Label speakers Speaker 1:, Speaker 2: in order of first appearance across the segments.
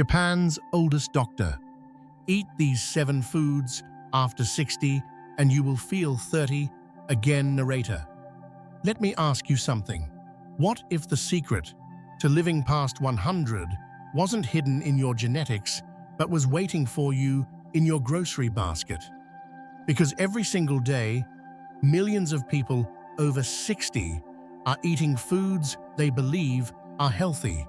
Speaker 1: Japan's oldest doctor. Eat these 7 foods after 60 and you will feel 30, again narrator. Let me ask you something. What if the secret to living past 100 wasn't hidden in your genetics, but was waiting for you in your grocery basket? Because every single day, millions of people over 60 are eating foods they believe are healthy.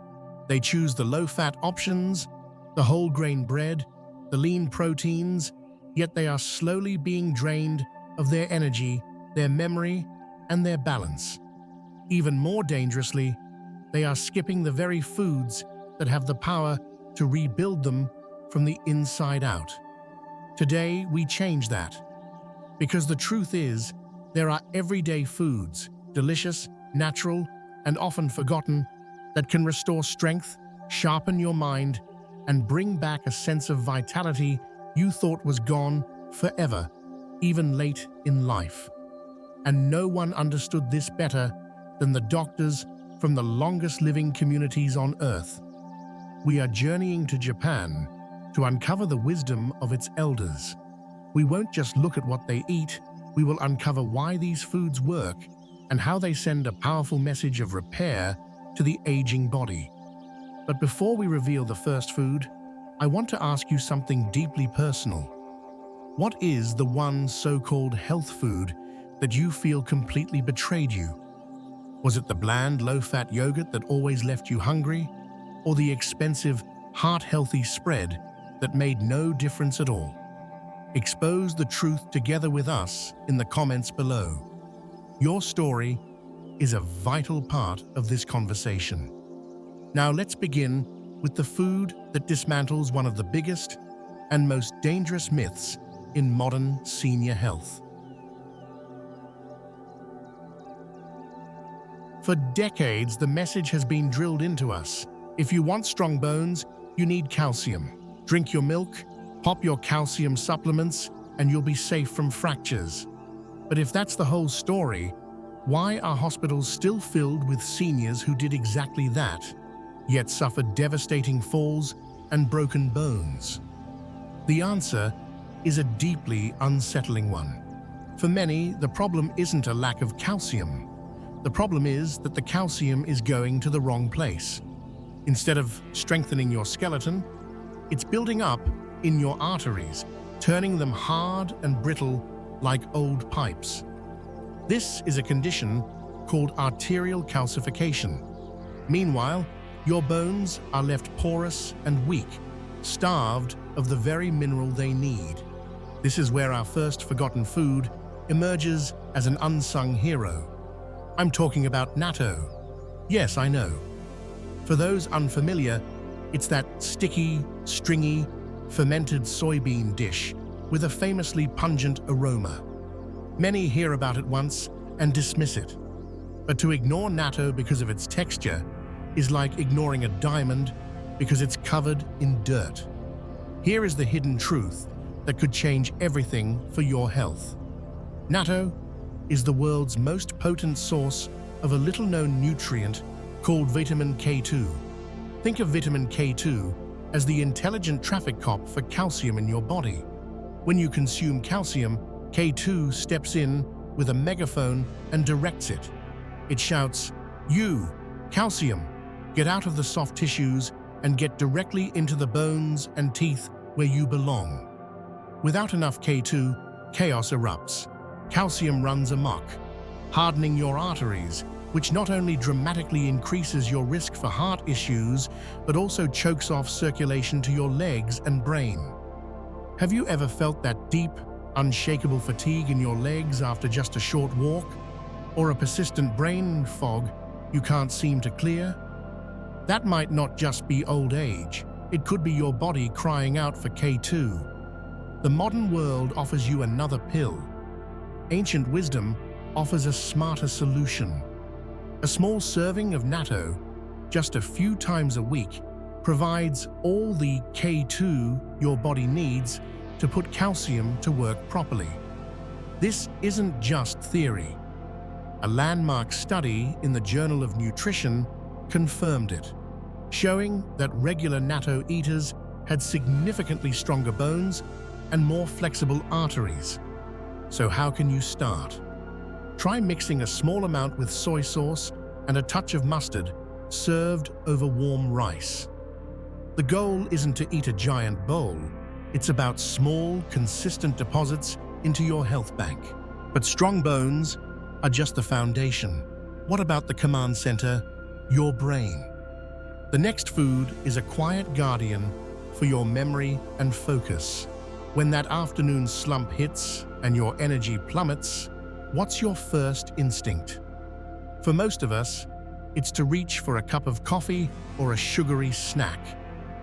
Speaker 1: They choose the low-fat options, the whole-grain bread, the lean proteins, yet they are slowly being drained of their energy, their memory, and their balance. Even more dangerously, they are skipping the very foods that have the power to rebuild them from the inside out. Today, we change that. Because the truth is, there are everyday foods, delicious, natural, and often forgotten, that can restore strength, sharpen your mind, and bring back a sense of vitality you thought was gone forever, even late in life. And no one understood this better than the doctors from the longest-living communities on Earth. We are journeying to Japan to uncover the wisdom of its elders. We won't just look at what they eat, we will uncover why these foods work and how they send a powerful message of repair to the aging body. But before we reveal the first food, I want to ask you something deeply personal. What is the one so-called health food that you feel completely betrayed you? Was it the bland, low-fat yogurt that always left you hungry, or the expensive, heart-healthy spread that made no difference at all? Expose the truth together with us in the comments below. Your story is a vital part of this conversation. Now let's begin with the food that dismantles one of the biggest and most dangerous myths in modern senior health. For decades, the message has been drilled into us. If you want strong bones, you need calcium. Drink your milk, pop your calcium supplements, and you'll be safe from fractures. But if that's the whole story, why are hospitals still filled with seniors who did exactly that, yet suffered devastating falls and broken bones? The answer is a deeply unsettling one. For many, the problem isn't a lack of calcium. The problem is that the calcium is going to the wrong place. Instead of strengthening your skeleton, it's building up in your arteries, turning them hard and brittle like old pipes. This is a condition called arterial calcification. Meanwhile, your bones are left porous and weak, starved of the very mineral they need. This is where our first forgotten food emerges as an unsung hero. I'm talking about natto. Yes, I know. For those unfamiliar, it's that sticky, stringy, fermented soybean dish with a famously pungent aroma. Many hear about it once and dismiss it. But to ignore natto because of its texture is like ignoring a diamond because it's covered in dirt. Here is the hidden truth that could change everything for your health. Natto is the world's most potent source of a little-known nutrient called vitamin K2. Think of vitamin K2 as the intelligent traffic cop for calcium in your body. When you consume calcium, K2 steps in with a megaphone and directs it. It shouts, "You, calcium, get out of the soft tissues and get directly into the bones and teeth where you belong." Without enough K2, chaos erupts. Calcium runs amok, hardening your arteries, which not only dramatically increases your risk for heart issues, but also chokes off circulation to your legs and brain. Have you ever felt that deep, unshakable fatigue in your legs after just a short walk? Or a persistent brain fog you can't seem to clear? That might not just be old age. It could be your body crying out for K2. The modern world offers you another pill. Ancient wisdom offers a smarter solution. A small serving of natto, just a few times a week, provides all the K2 your body needs to put calcium to work properly. This isn't just theory. A landmark study in the Journal of Nutrition confirmed it. showing that regular natto eaters had significantly stronger bones and more flexible arteries. So how can you start? Try mixing a small amount with soy sauce and a touch of mustard, served over warm rice. The goal isn't to eat a giant bowl. It's about small, consistent deposits into your health bank. But strong bones are just the foundation. What about the command center, your brain? The next food is a quiet guardian for your memory and focus. When that afternoon slump hits and your energy plummets, what's your first instinct? For most of us, it's to reach for a cup of coffee or a sugary snack.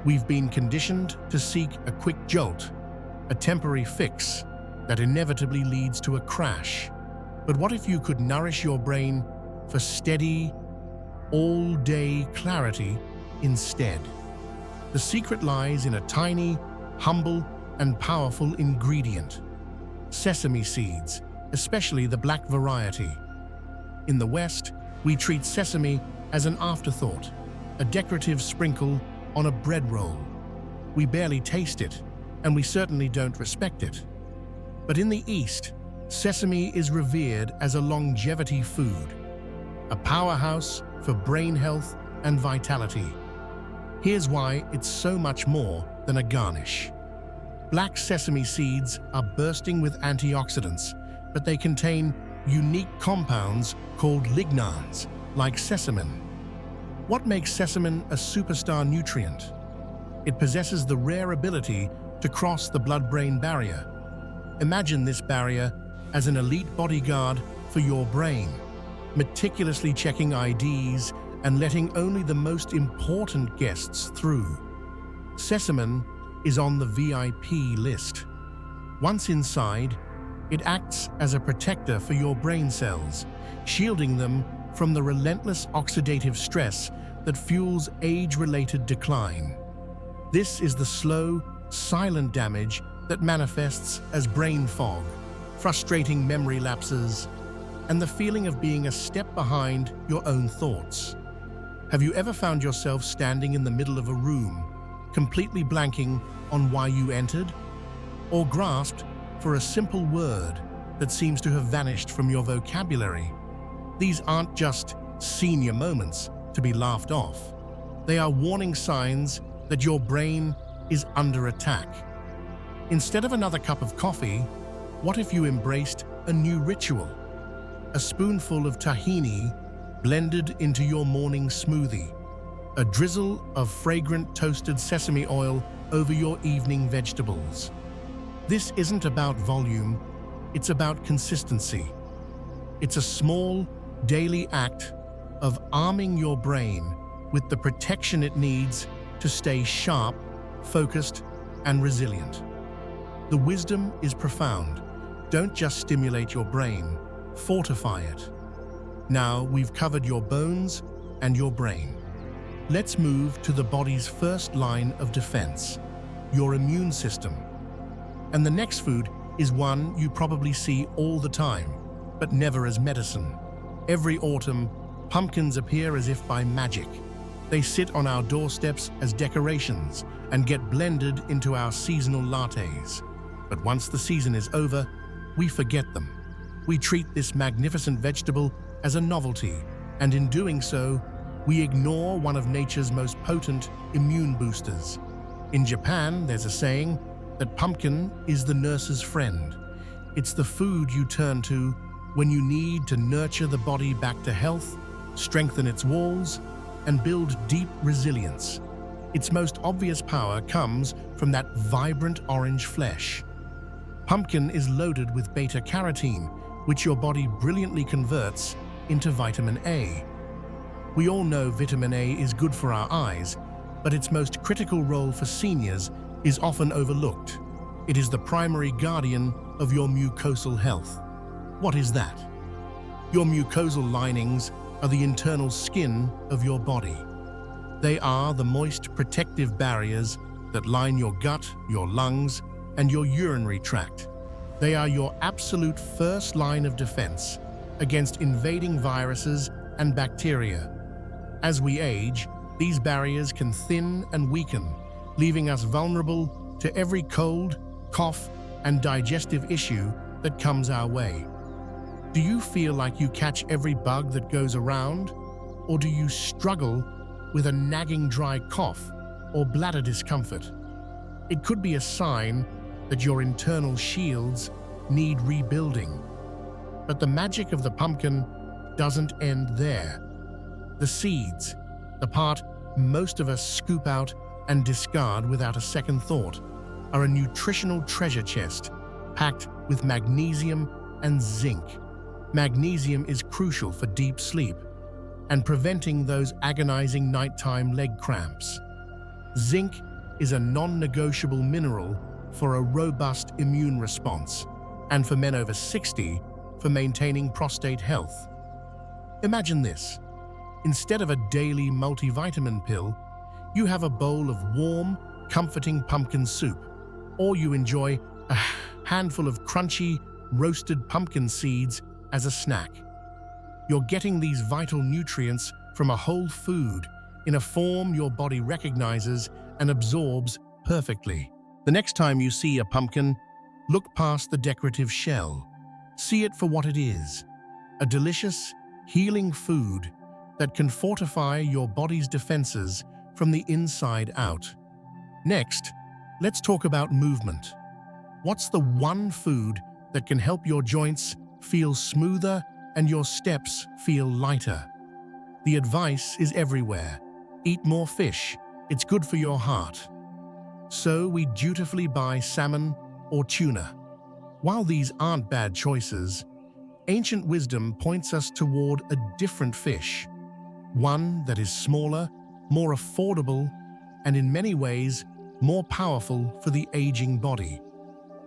Speaker 1: We've been conditioned to seek a quick jolt, a temporary fix that inevitably leads to a crash. But what if you could nourish your brain for steady, all-day clarity instead? The secret lies in a tiny, humble, and powerful ingredient: sesame seeds, especially the black variety. In the West, we treat sesame as an afterthought, a decorative sprinkle on a bread roll. We barely taste it, and we certainly don't respect it. But in the East, sesame is revered as a longevity food, a powerhouse for brain health and vitality. Here's why it's so much more than a garnish. Black sesame seeds are bursting with antioxidants, but they contain unique compounds called lignans, like sesamin. What makes sesamin a superstar nutrient? It possesses the rare ability to cross the blood-brain barrier. Imagine this barrier as an elite bodyguard for your brain, meticulously checking IDs and letting only the most important guests through. Sesamin is on the VIP list. Once inside, it acts as a protector for your brain cells, shielding them from the relentless oxidative stress that fuels age-related decline. This is the slow, silent damage that manifests as brain fog, frustrating memory lapses, and the feeling of being a step behind your own thoughts. Have you ever found yourself standing in the middle of a room, completely blanking on why you entered? Or grasped for a simple word that seems to have vanished from your vocabulary? These aren't just senior moments to be laughed off. They are warning signs that your brain is under attack. Instead of another cup of coffee, what if you embraced a new ritual? A spoonful of tahini blended into your morning smoothie. A drizzle of fragrant toasted sesame oil over your evening vegetables. This isn't about volume, it's about consistency. It's a small, daily act of arming your brain with the protection it needs to stay sharp, focused, and resilient. The wisdom is profound. Don't just stimulate your brain, fortify it. Now we've covered your bones and your brain. Let's move to the body's first line of defense, your immune system. And the next food is one you probably see all the time, but never as medicine. Every autumn, pumpkins appear as if by magic. They sit on our doorsteps as decorations and get blended into our seasonal lattes. But once the season is over, we forget them. We treat this magnificent vegetable as a novelty, and in doing so, we ignore one of nature's most potent immune boosters. In Japan, there's a saying that pumpkin is the nurse's friend. It's the food you turn to when you need to nurture the body back to health, strengthen its walls, and build deep resilience. Its most obvious power comes from that vibrant orange flesh. Pumpkin is loaded with beta-carotene, which your body brilliantly converts into vitamin A. We all know vitamin A is good for our eyes, but its most critical role for seniors is often overlooked. It is the primary guardian of your mucosal health. What is that? Your mucosal linings are the internal skin of your body. They are the moist protective barriers that line your gut, your lungs, and your urinary tract. They are your absolute first line of defense against invading viruses and bacteria. As we age, These barriers can thin and weaken, leaving us vulnerable to every cold, cough, and digestive issue that comes our way. Do you feel like you catch every bug that goes around? Or do you struggle with a nagging dry cough or bladder discomfort? It could be a sign that your internal shields need rebuilding. But the magic of the pumpkin doesn't end there. The seeds, the part most of us scoop out and discard without a second thought, are a nutritional treasure chest packed with magnesium and zinc. Magnesium is crucial for deep sleep and preventing those agonizing nighttime leg cramps. Zinc is a non-negotiable mineral for a robust immune response, and for men over 60, for maintaining prostate health. Imagine this. Instead of a daily multivitamin pill, you have a bowl of warm, comforting pumpkin soup, or you enjoy a handful of crunchy, roasted pumpkin seeds as a snack. You're getting these vital nutrients from a whole food in a form your body recognizes and absorbs perfectly. The next time you see a pumpkin, look past the decorative shell. See it for what it is, a delicious, healing food that can fortify your body's defenses from the inside out. Next, let's talk about movement. What's the one food that can help your joints feel smoother and your steps feel lighter? The advice is everywhere. Eat more fish. It's good for your heart. So we dutifully buy salmon or tuna. While these aren't bad choices, ancient wisdom points us toward a different fish, one that is smaller, more affordable, and in many ways more powerful for the aging body.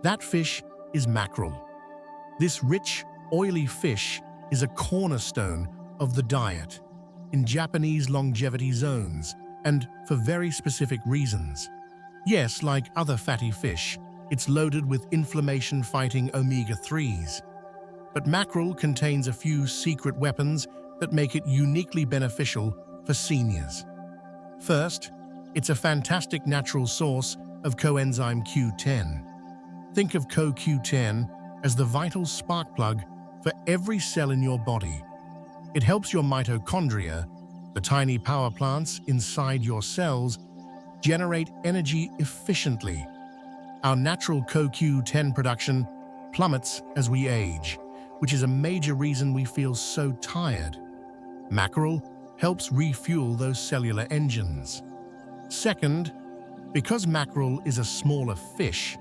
Speaker 1: That fish is mackerel. This rich, oily fish is a cornerstone of the diet in Japanese longevity zones and for very specific reasons. Yes, like other fatty fish, it's loaded with inflammation-fighting omega-3s. But mackerel contains a few secret weapons that make it uniquely beneficial for seniors. First, it's a fantastic natural source of coenzyme Q10. Think of CoQ10 as the vital spark plug for every cell in your body. It helps your mitochondria, the tiny power plants inside your cells, generate energy efficiently. Our natural CoQ10 production plummets as we age, which is a major reason we feel so tired. Mackerel helps refuel those cellular engines. Second, because mackerel is a smaller fish,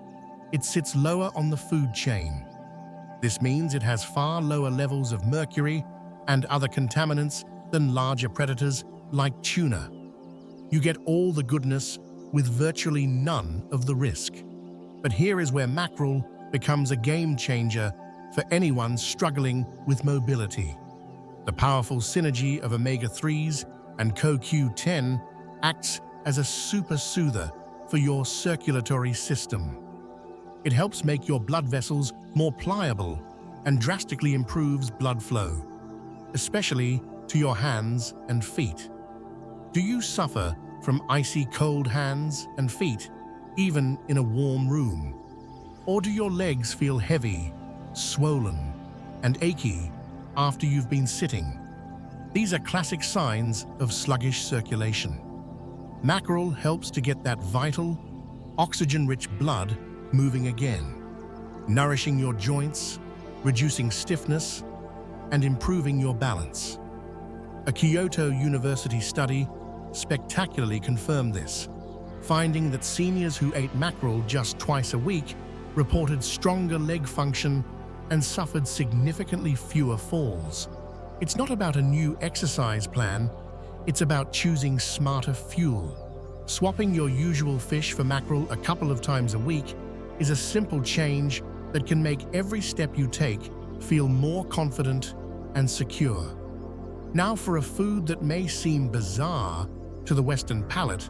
Speaker 1: it sits lower on the food chain. This means it has far lower levels of mercury and other contaminants than larger predators like tuna. You get all the goodness with virtually none of the risk. But here is where mackerel becomes a game changer for anyone struggling with mobility. The powerful synergy of omega-3s and CoQ10 acts as a super soother for your circulatory system. It helps make your blood vessels more pliable and drastically improves blood flow, especially to your hands and feet. Do you suffer from icy cold hands and feet, even in a warm room? Or do your legs feel heavy, swollen, and achy after you've been sitting? These are classic signs of sluggish circulation. Mackerel helps to get that vital, oxygen-rich blood moving again, nourishing your joints, reducing stiffness, and improving your balance. A Kyoto University study spectacularly confirmed this, finding that seniors who ate mackerel just twice a week reported stronger leg function and suffered significantly fewer falls. It's not about a new exercise plan, it's about choosing smarter fuel. Swapping your usual fish for mackerel a couple of times a week is a simple change that can make every step you take feel more confident and secure. Now for a food that may seem bizarre to the Western palate,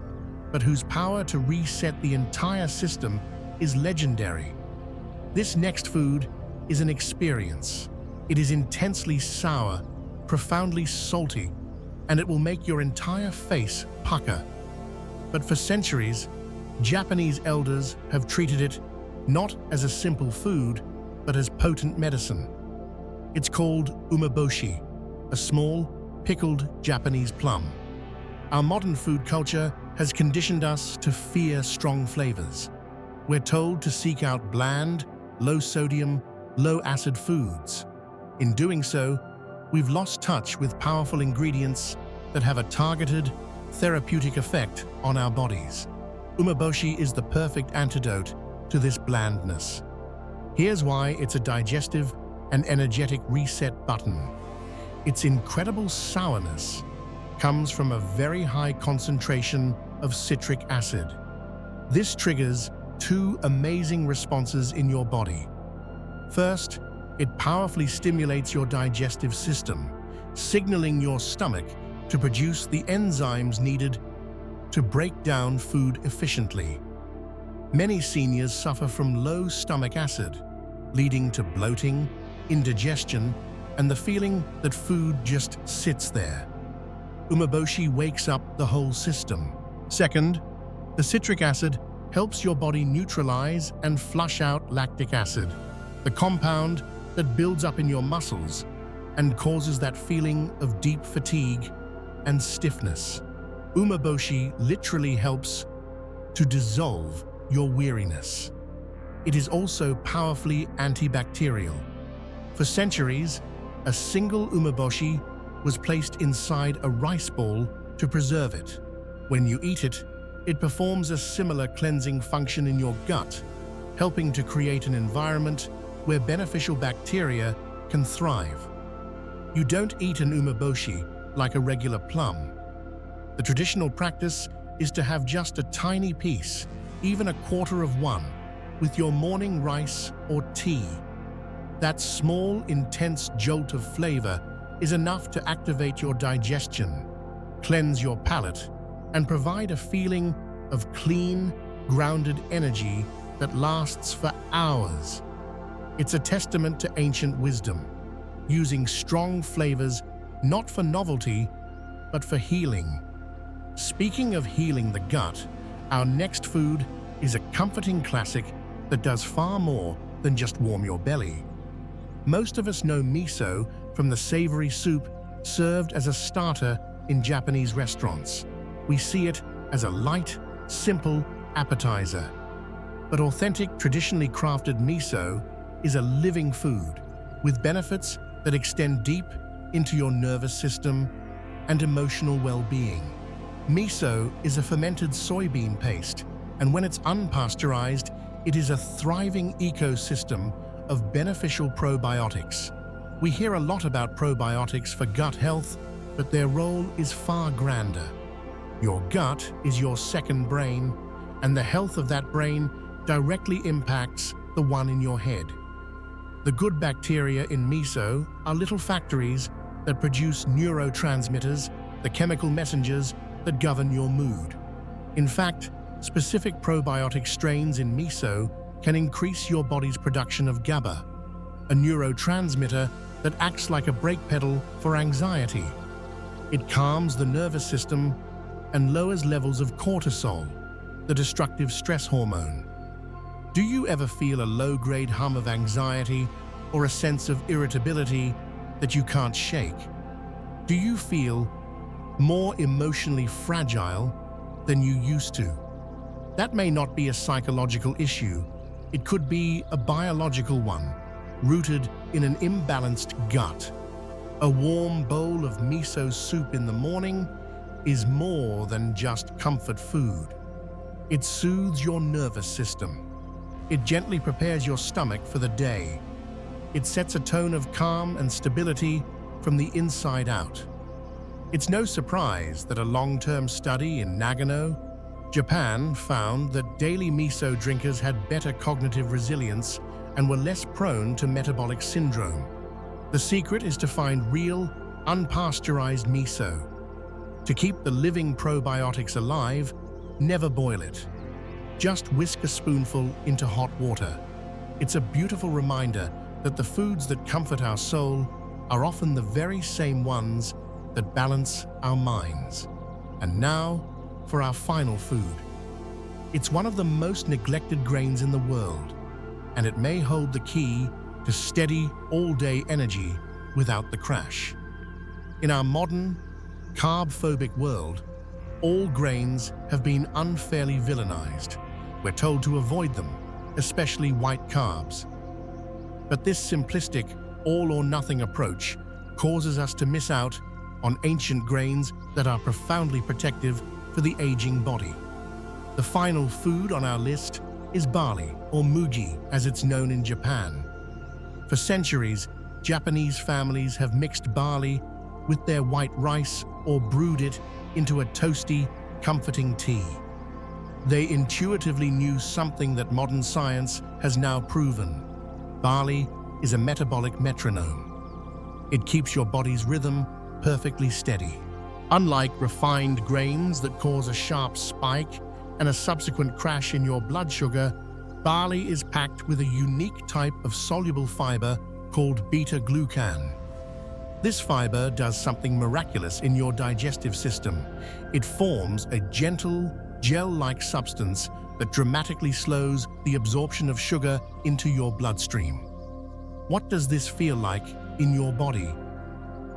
Speaker 1: but whose power to reset the entire system is legendary. This next food is an experience. It is intensely sour, profoundly salty, and it will make your entire face pucker. But for centuries, Japanese elders have treated it not as a simple food, but as potent medicine. It's called umeboshi, a small, pickled Japanese plum. Our modern food culture has conditioned us to fear strong flavors. We're told to seek out bland, low-sodium, low-acid foods. In doing so, we've lost touch with powerful ingredients that have a targeted, therapeutic effect on our bodies. Umeboshi is the perfect antidote to this blandness. Here's why it's a digestive and energetic reset button. Its incredible sourness comes from a very high concentration of citric acid. This triggers two amazing responses in your body. First, it powerfully stimulates your digestive system, signaling your stomach to produce the enzymes needed to break down food efficiently. Many seniors suffer from low stomach acid, leading to bloating, indigestion, and the feeling that food just sits there. Umeboshi wakes up the whole system. Second, the citric acid helps your body neutralize and flush out lactic acid, the compound that builds up in your muscles and causes that feeling of deep fatigue and stiffness. Umeboshi literally helps to dissolve your weariness. It is also powerfully antibacterial. For centuries, a single umeboshi was placed inside a rice ball to preserve it. When you eat it, it performs a similar cleansing function in your gut, helping to create an environment where beneficial bacteria can thrive. You don't eat an umeboshi like a regular plum. The traditional practice is to have just a tiny piece, even a quarter of one, with your morning rice or tea. That small, intense jolt of flavor is enough to activate your digestion, cleanse your palate, and provide a feeling of clean, grounded energy that lasts for hours. It's a testament to ancient wisdom, using strong flavors not for novelty, but for healing. Speaking of healing the gut, our next food is a comforting classic that does far more than just warm your belly. Most of us know miso from the savory soup served as a starter in Japanese restaurants. We see it as a light, simple appetizer. But authentic, traditionally crafted miso is a living food with benefits that extend deep into your nervous system and emotional well-being. Miso is a fermented soybean paste, and when it's unpasteurized, it is a thriving ecosystem of beneficial probiotics. We hear a lot about probiotics for gut health, but their role is far grander. Your gut is your second brain, and the health of that brain directly impacts the one in your head. The good bacteria in miso are little factories that produce neurotransmitters, the chemical messengers that govern your mood. In fact, specific probiotic strains in miso can increase your body's production of GABA, a neurotransmitter that acts like a brake pedal for anxiety. It calms the nervous system and lowers levels of cortisol, the destructive stress hormone. Do you ever feel a low-grade hum of anxiety or a sense of irritability that you can't shake? Do you feel more emotionally fragile than you used to? That may not be a psychological issue. It could be a biological one, rooted in an imbalanced gut. A warm bowl of miso soup in the morning is more than just comfort food. It soothes your nervous system. It gently prepares your stomach for the day. It sets a tone of calm and stability from the inside out. It's no surprise that a long-term study in Nagano, Japan, found that daily miso drinkers had better cognitive resilience and were less prone to metabolic syndrome. The secret is to find real, unpasteurized miso. To keep the living probiotics alive, never boil it. Just whisk a spoonful into hot water. It's a beautiful reminder that the foods that comfort our soul are often the very same ones that balance our minds. And now, for our final food. It's one of the most neglected grains in the world, and it may hold the key to steady, all-day energy without the crash. In our modern, carb-phobic world, all grains have been unfairly villainized. We're told to avoid them, especially white carbs. But this simplistic, all-or-nothing approach causes us to miss out on ancient grains that are profoundly protective for the aging body. The final food on our list is barley, or mugi as it's known in Japan. For centuries, Japanese families have mixed barley with their white rice or brewed it into a toasty, comforting tea. They intuitively knew something that modern science has now proven. Barley is a metabolic metronome. It keeps your body's rhythm perfectly steady. Unlike refined grains that cause a sharp spike and a subsequent crash in your blood sugar, barley is packed with a unique type of soluble fiber called beta-glucan. This fiber does something miraculous in your digestive system. It forms a gentle, gel-like substance that dramatically slows the absorption of sugar into your bloodstream. What does this feel like in your body?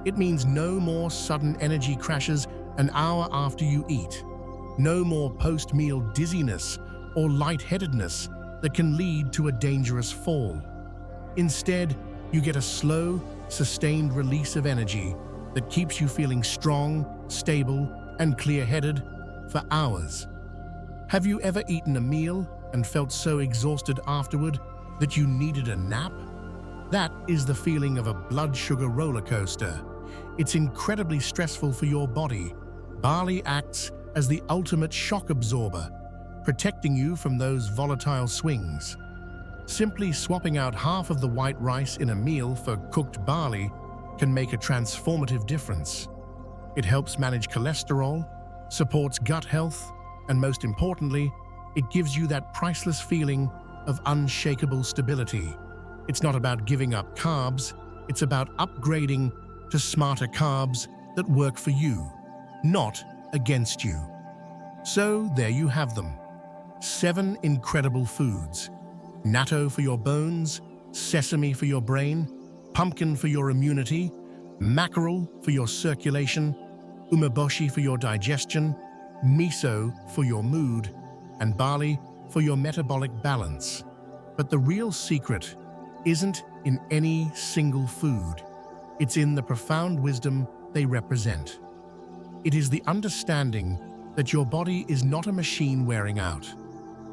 Speaker 1: It means no more sudden energy crashes an hour after you eat. No more post-meal dizziness or lightheadedness that can lead to a dangerous fall. Instead, you get a slow, sustained release of energy that keeps you feeling strong, stable, and clear-headed for hours. Have you ever eaten a meal and felt so exhausted afterward that you needed a nap? That is the feeling of a blood sugar roller coaster. It's incredibly stressful for your body. Barley acts as the ultimate shock absorber, protecting you from those volatile swings. Simply swapping out half of the white rice in a meal for cooked barley can make a transformative difference. It helps manage cholesterol, supports gut health, and most importantly, it gives you that priceless feeling of unshakable stability. It's not about giving up carbs, it's about upgrading to smarter carbs that work for you, not against you. So there you have them. 7 incredible foods. Natto for your bones, sesame for your brain, pumpkin for your immunity, mackerel for your circulation, umeboshi for your digestion, miso for your mood, and barley for your metabolic balance. But the real secret isn't in any single food. It's in the profound wisdom they represent. It is the understanding that your body is not a machine wearing out.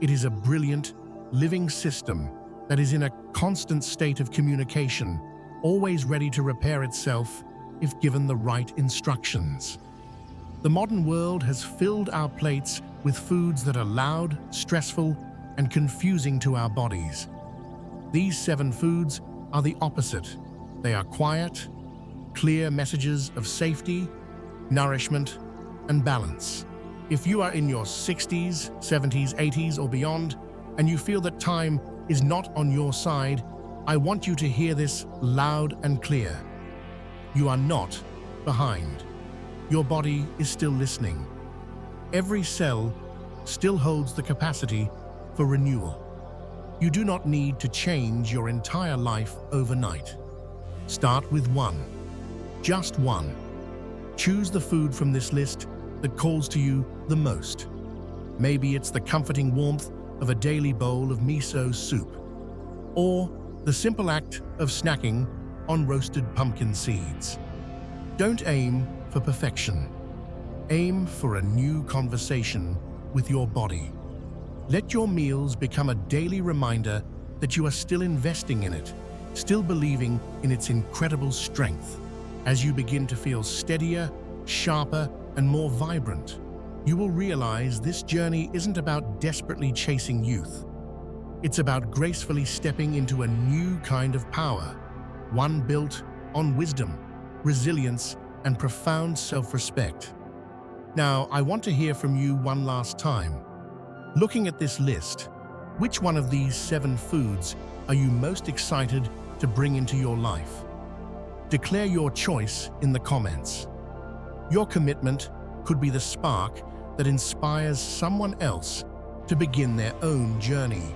Speaker 1: It is a brilliant, living system that is in a constant state of communication, always ready to repair itself if given the right instructions. The modern world has filled our plates with foods that are loud, stressful, and confusing to our bodies. These 7 foods are the opposite. They are quiet, clear messages of safety, nourishment, and balance. If you are in your 60s, 70s, 80s, or beyond, and you feel that time is not on your side, I want you to hear this loud and clear. You are not behind. Your body is still listening. Every cell still holds the capacity for renewal. You do not need to change your entire life overnight. Start with 1. Just 1. Choose the food from this list that calls to you the most. Maybe it's the comforting warmth of a daily bowl of miso soup, or the simple act of snacking on roasted pumpkin seeds. Don't aim for perfection. Aim for a new conversation with your body. Let your meals become a daily reminder that you are still investing in it, still believing in its incredible strength. As you begin to feel steadier, sharper, and more vibrant, you will realize this journey isn't about desperately chasing youth. It's about gracefully stepping into a new kind of power, one built on wisdom, resilience, and profound self-respect. Now, I want to hear from you one last time. Looking at this list, which one of these 7 foods are you most excited to bring into your life? Declare your choice in the comments. Your commitment could be the spark that inspires someone else to begin their own journey.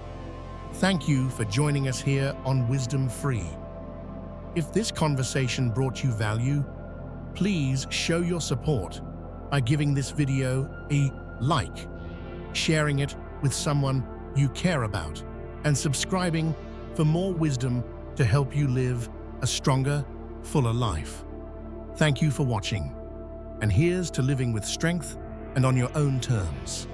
Speaker 1: Thank you for joining us here on Wisdom Free. If this conversation brought you value, please show your support by giving this video a like, sharing it with someone you care about, and subscribing for more wisdom to help you live a stronger, fuller life. Thank you for watching, and here's to living with strength and on your own terms.